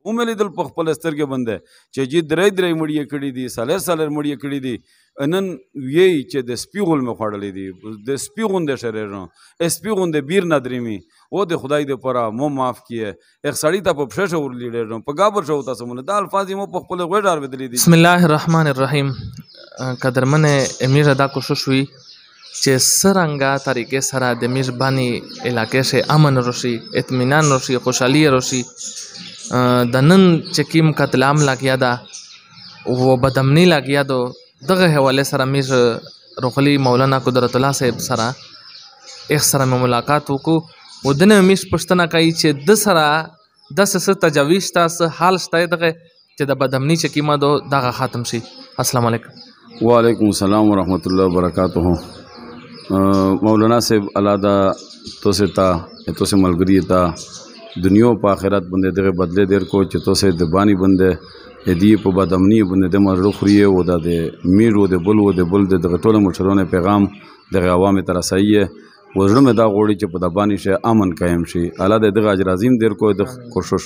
ومې لیدل په خپله سترګې باندې چې جي درې مړي یې کړي دي، څلور مړي یې کړي دي. نن ویې چې د سپي غول مې خوړلی دي، د سپي غوندې شریرم، سپي غوندې بیر نه درېمي. او د خدای دپاره مو معاف کیه. اخ سړي ته په پښه شه ورلیډېږم، په ګابر شه ورته سمونه. دا الفاظ یې مو په خپله غوږ اورېدلي دي. بسم الله الرحمن الرحیم. قدرمن امیر دا کوشش وي چې څرنګه طریقې سره د مهرباني علاقې شه امن راشي، اطمینان راشي، خوشحالي راشي. د نن چې کوم قتل عام لګیا ده و بدامني لګیا ده، دغه حوالې سره میر روغلي مولانا قدرت الله صاحب سره ایک سره مې ملاقات وکړو. و د نه میر پوښتنه کوي چې د سره داسې څه تجاویز شته، څه حال شته دغه چې د بدامني چې کومه ده دغه ختم شي. السلام علیکم. وعلیکم السلام ورحمۃ اللہ وبرکاتہ. مولانا صاحب الله دا توسه تا توسه ملګری تا دنیا په آخرت باندې دغه بدله دیر کو چې توسه د بانی باندې دی په بدامنی باندې د مرو خوري او د میرو د بل و د بل د ټولو مشرانو پیغام د عوامو تر رسایي وزړه مې دا غوړي چې په د بانی شه امن قائم شي. الله دغه اجر عظیم دیر کو د کوشش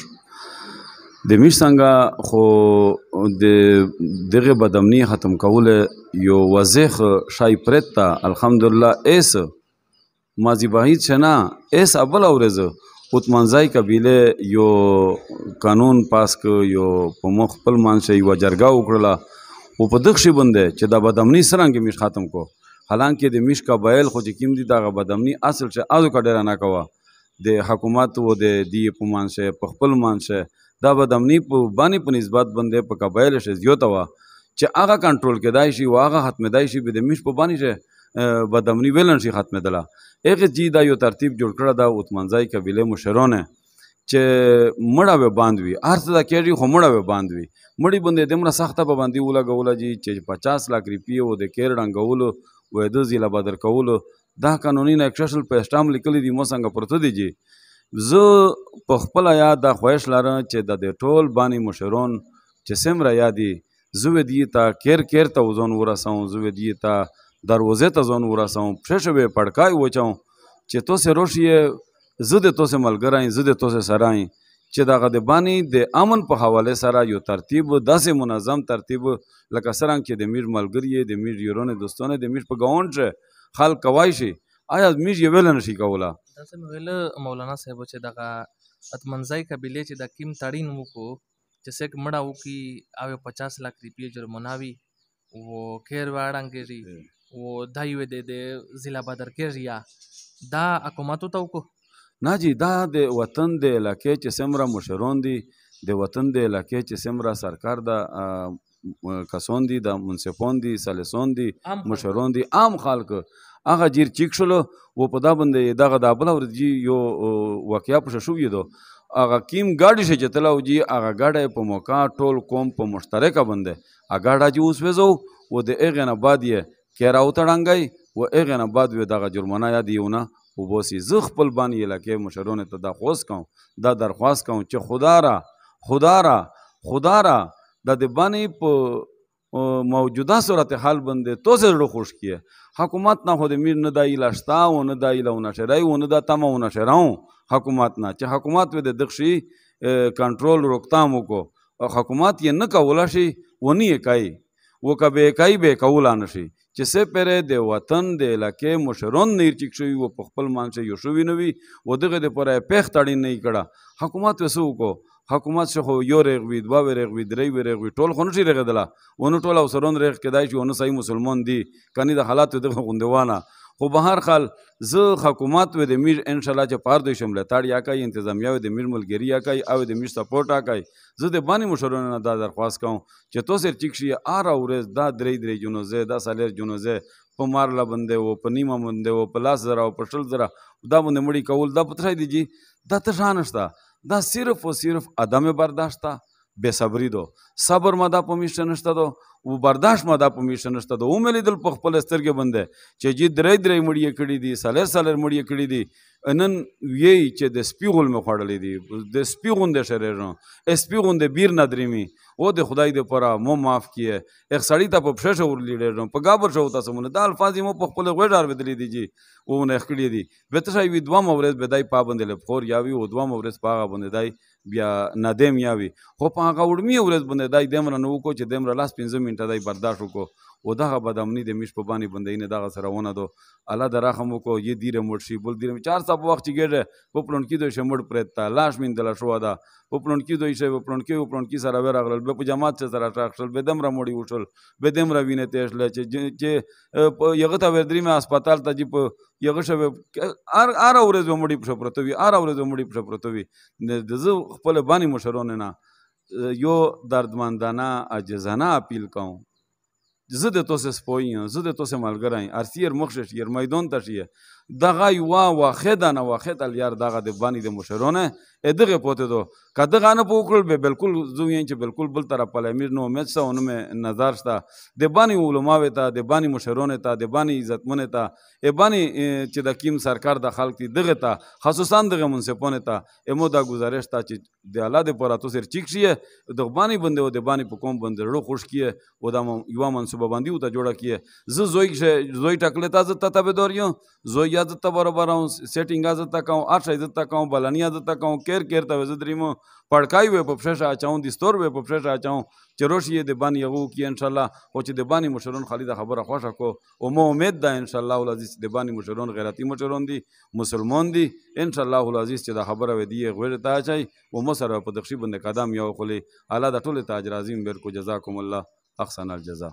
د میش څنګه خو د دغه بدامنی ختم کوله یو وزخ شای پرتا الحمدلله ایس مازی باهید شنا ایس اول اورزه اوتمنځای قبیله یو قانون پاس ک یو په مخ خپل مانشه یو جرګه وکړه او په دغه شی باندې چې دا بدامنی سرنګ میش ختم کو. حالانکه د میش قبایل خو چې کیم دي دا بدامنی اصل چې ازو کډر نه کوا د حکومت و د دی په مانشه په خپل مانشه دا بدامنی په باندې په نسبت باندې په قبایل شه زیاته وا چې هغه کنټرول کېدای شي او هغه ختمېدای شي به د میش په باندې شه بدامنی ویلن شي ختمېدله. هغه جی دا یو ترتیب جوړ کړه دا اوتمنځای قبیله مشرونه چې مړه و باندوي هر څه دا کېږي خو مړه و باندوي مړی باندې دمره سخته پابندي ولګوله جی چې 50 لک روپیې و د کېر ډنګولو و د ضلع بدر کولو دا قانوني ایکسیشن په اسټام لیکلي دي مو څنګه پرته دي جی. زه په خپل یاد دا خواهش لرم چې د ټول بانی مشرون چې سمره یادي زو دی ته کېر ته وزون ورسوم، زو دی ته دروازه ته ځون ورسوم، پښه به پړکای وچاو چې تو سه روشي زه د تو سه ملګری زه د تو سه سراي چې دغه د بانی د امن په حواله سره یو ترتیب داسې منظم ترتیب لکه څنګه چې د میر ملګری د میر یورونه دوستانه د میر په گاوند خلک کوي شي آیا میر یې ویل نشي کوله. داسې ویل مولانا صاحب چې دغه اتمنځای قبیله چې د کیم تړین وکړو چې څوک مړه وکړي او 50 لک روپیې جرمانه وي و کېر واړنګېږي و دا یو د ضلع بدر کېږي دا حکومتو ته وکړو. نه جی دا د وطن د علاقې چې سمره مشرون دي د وطن د علاقې چې سمره سرکار د کسون دي د منصفون دي سالسون دي مشرون دي عام خلک هغه جیر چیک شلو و په دا باندې دغه د بل ورځي یو واقعیا په شو یدو هغه کیم ګاډي شي چې تلاو جی هغه ګاډي په موقع ټول قوم په مشترکه باندې هغه ګاډي جی اوس وځو و د اغه نه بعد یې کېراو تړنګي و اغه نه بعد و دغه جرمانه یادیونه و بوسي زه خپل باندې علاقې مشرونه ته دا خوښ کوم دا درخواست کوم چې خدا را د باندې په موجوده صورتحال باندې تو زړه خوش کیه حکومت نه خو د میر نه دای لاشتا او نه دای لونه شرای او نه د تمونه شراو حکومت نه چې حکومت و د دغشي کنټرول روکتام کو حکومت یې نه کولا شي ونی کوي و کبه کوي به کولا نشي چې سه پره د وطن د علاقې مشرون نیر چک شوی و په خپل مانشه یو شوی نوی و دغه د پره پیخ تړین نه کړه حکومت وسو کو حکومت شخو یو رغوی دوا رغوی درې رغوی ټول خو نشي رغدله ونه ټول اوسرون رغ کېدای شي ونه صحیح مسلمان دي کني د حالات دغه غوندوانه خو به هر حال زه حکومت و د میر ان شاء الله چې پار دوی شمله تاړ یا کوي انتظامیه د میر ملګری یا کوي او د میر سپورټ کوي زه د باندې مشرونه نه دا درخواست کوم چې تو سر چیک شي اره ورځ دا درې جنوزه دا سالر جنوزه په مارله باندې او په نیمه باندې او په لاس زرا او په شل زرا دا باندې مړی کول دا پترای دیږي دا ته شانشتا دا صرف و صرف عدم برداشت بے صبری دو صبر ما دا پمیشته نشته دو و برداشت ما دا پمیشته نشته دو او مې لیدل په خپل سترګې باندې چې جی درې مړی کړي دي سالر مړی کړي دي نن وی چې د سپي غول مې خوړلې دي د سپي غوندې شریرم سپي غوندې بیر نه درېمي او د خدای دپاره مو معاف کیه اخ سړي ته په پښه شه ورلیډېږم په ګابر شه ورته سمونه دا الفاظ یې مو په خپله غوږ اورېدلي دي جي وونه یې کړي دي بهته شی وي دوه ورځ به دی پابندې لپخور یا وي و دوه ورځ په هغه باندې دی بیا ندیم یاوي خو په هغه وړمي ورځ باندې دای دومره نه وکړو چې دومره لاس 15 منټه دای برداشت وکړو و دغه بدامني د میش په باندې بندینه دغه سره ونه دو الله د رحم وکړو یې دیره مړ شي بل دیره 4 ساعت وخت چې ګډه په پلونکي دوی شمړ پرتا لاش من دل شو دا په پلونکي دوی شی په پلونکي سره ورغلل په جماعت سره راټاکشل به دمره مړی وشل به دمره وینه تېشل چې یغه تا ور درې مې هسپتال ته جی په یغه شوه ار اورز ومړي په پروتوي ار اورز ومړي په پروتوي د زو خپل باندې مشرونه نه یو دردمندانه عاجزانه اپیل کوم زه د توسه سپویم زه د توسه ملګری ارسیر مخشش ير میدان تشیه دغه یو واخد نه واخد الیار دغه د باندې د مشرونه ادغه پوته دو کدغه نه پوکل به بالکل زوین چې بالکل بل طرف په امیر نو امید سه اونم نظر شته د باندې علماء ته د باندې مشرونه ته د باندې عزتمنه ته ای باندې چې د کیم سرکار د خلک دغه ته خصوصا دغه منصفونه ته امو دا گزارش ته چې د الله د پراتو سر چیک شي د باندې بنده او د باندې په کوم بنده ورو خوش کیه او د یو منصوبه باندې او ته جوړه کیه زوی ټکله تاسو ته تابعدار یو زوی یاد ته برابر سیټینګ از ته کوم ارشا از ته کوم بلنی از ته کوم کیر ته وزدریمو پړکای وې په پښه اچاون دي ستور وې په پښه اچاون چروشي د باندې یو کی ان شاء الله او چې د باندې مشرون خالد خبره خوښه کو او مو امید ده ان شاء الله العزیز د باندې مشرون غیرتی مشرون دي مسلمان دي ان شاء الله العزیز چې د خبره ودی غوړ ته چي او مو سره په دخشي باندې قدم یو خلی اعلی د ټول تاج رازم بر کو جزاکم الله احسن الجزاء